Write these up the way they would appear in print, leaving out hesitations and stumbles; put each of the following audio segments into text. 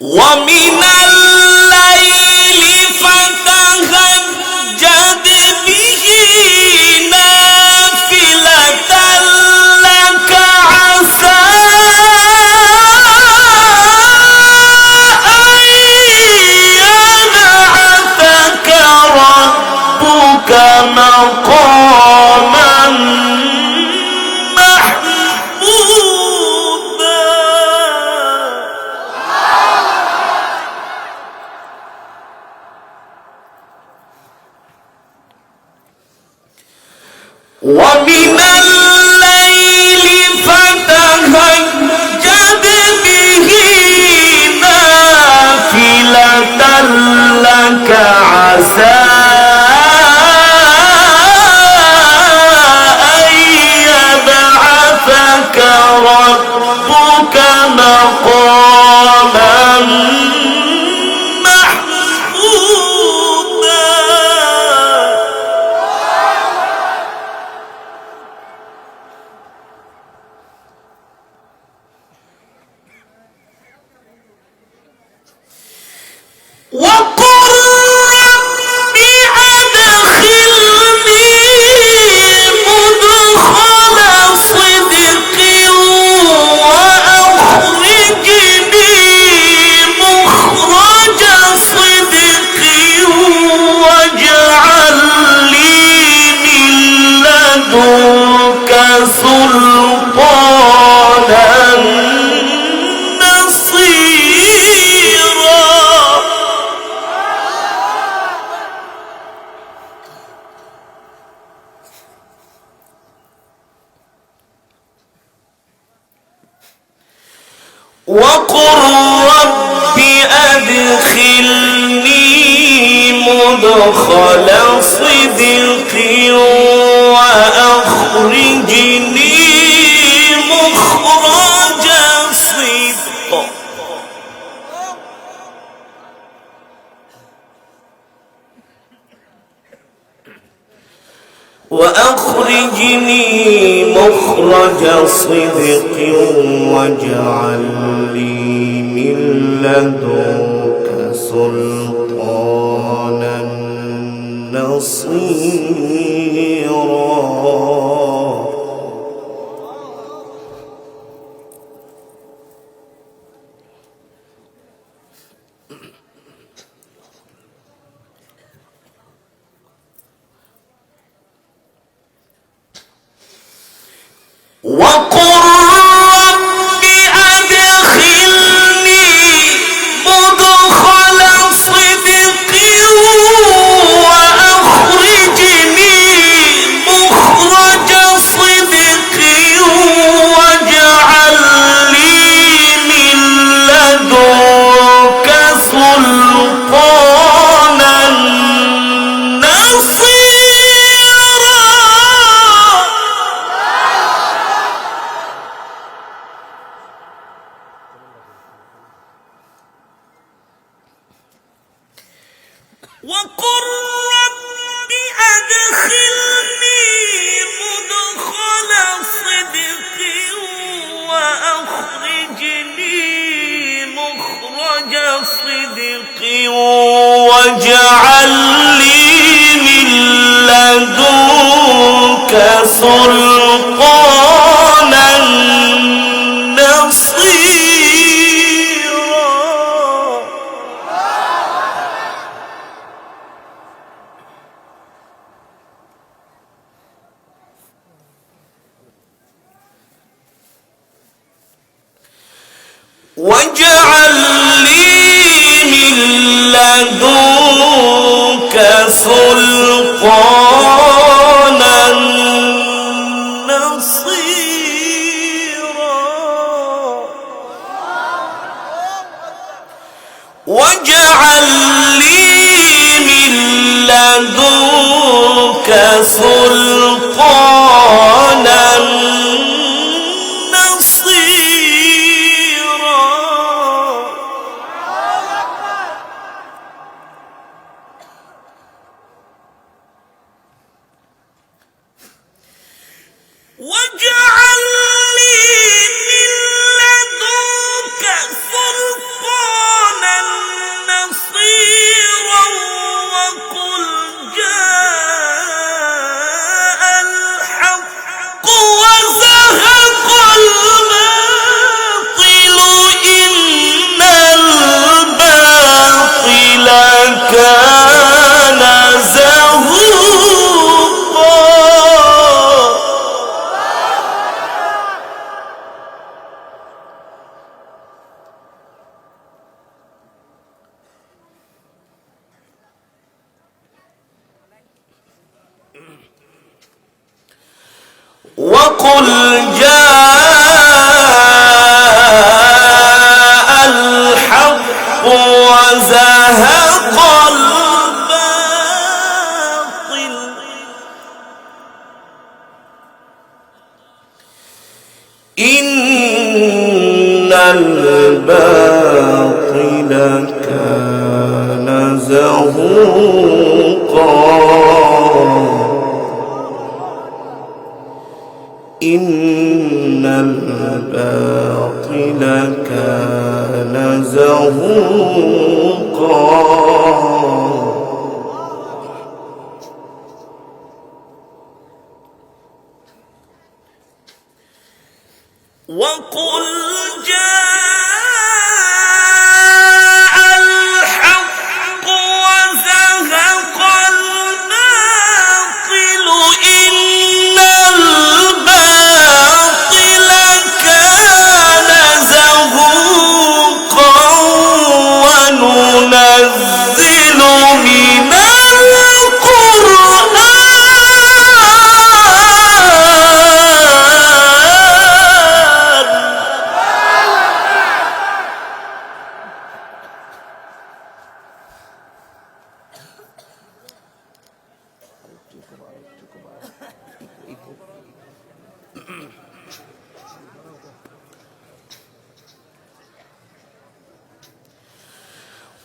ومن الليل فتهجد به نافلة لك عسى أن يبعثك ربك مقاما ومن الليل فتهجد به نافلة لك عسى أن يبعثك ربك مقاما وقل رب أدخلني مدخل صدق وأخرجني مخرج صدق واجعل لي من لدنك سلطانا وقل رب أدخلني مدخل صدق وأخرجني مخرج صدق واجعل لي من لدنك سلطانا نصيرا وقل رب أدخلني مدخل صدق وأخرجني مخرج صدق واجعل لي من لدنك سلطانا نصيرا وقل رب أدخلني مدخل صدق وأخرجني مخرج صدق واجعل لي من لدنك سلطانا نصيرا واجعل لي من لدنك سلطانا نصيرا واجعل لي من لدنك سلطانا واجعل لي من لدنك سلطانا كان زهوقا وقل جاء الحق وزهق الباطل إن الباطل كان زهوقا إن الباطل كان زهوقا وقل جاء الحق وزهق الباطل إن الباطل كان زهوقا وننزل من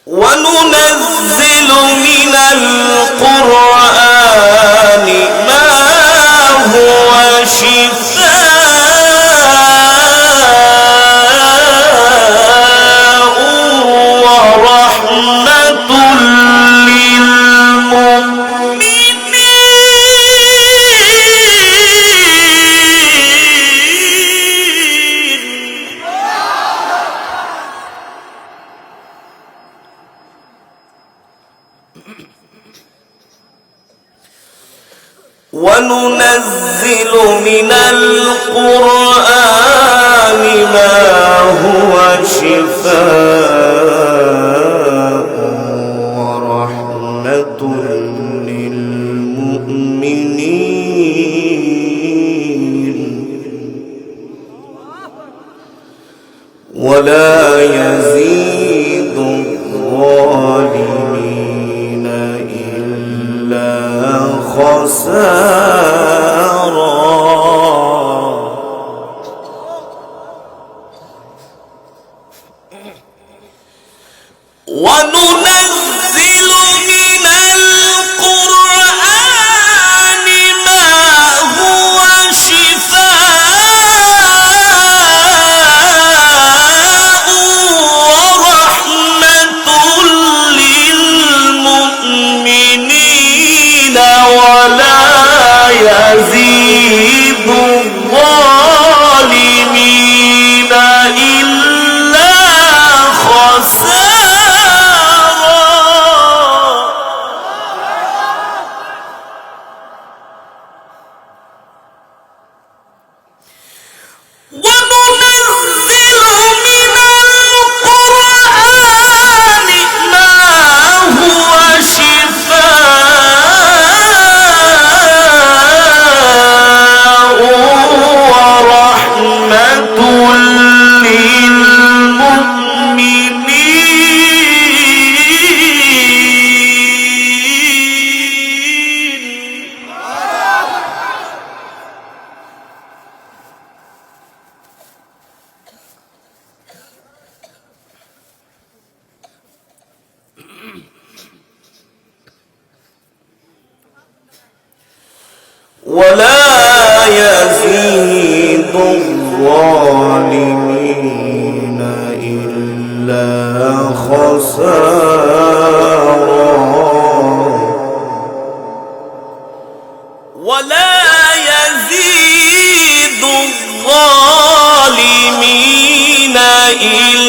وننزل من القرآن ما هو شفاء ورحمة وننزل من القرآن ما هو شفاء ورحمة للمؤمنين ولا يزيد الظالمين إلا خسارا وننزل من القرآن ما هو شفاء ورحمة للمؤمنين ولا يزيد الظالمين إلا خسارا وننزل من القرآن ما هو شفاء ورحمة للمؤمنين ولا يزيد الظالمين إلا خسارا ولا يزيد الظالمين إلا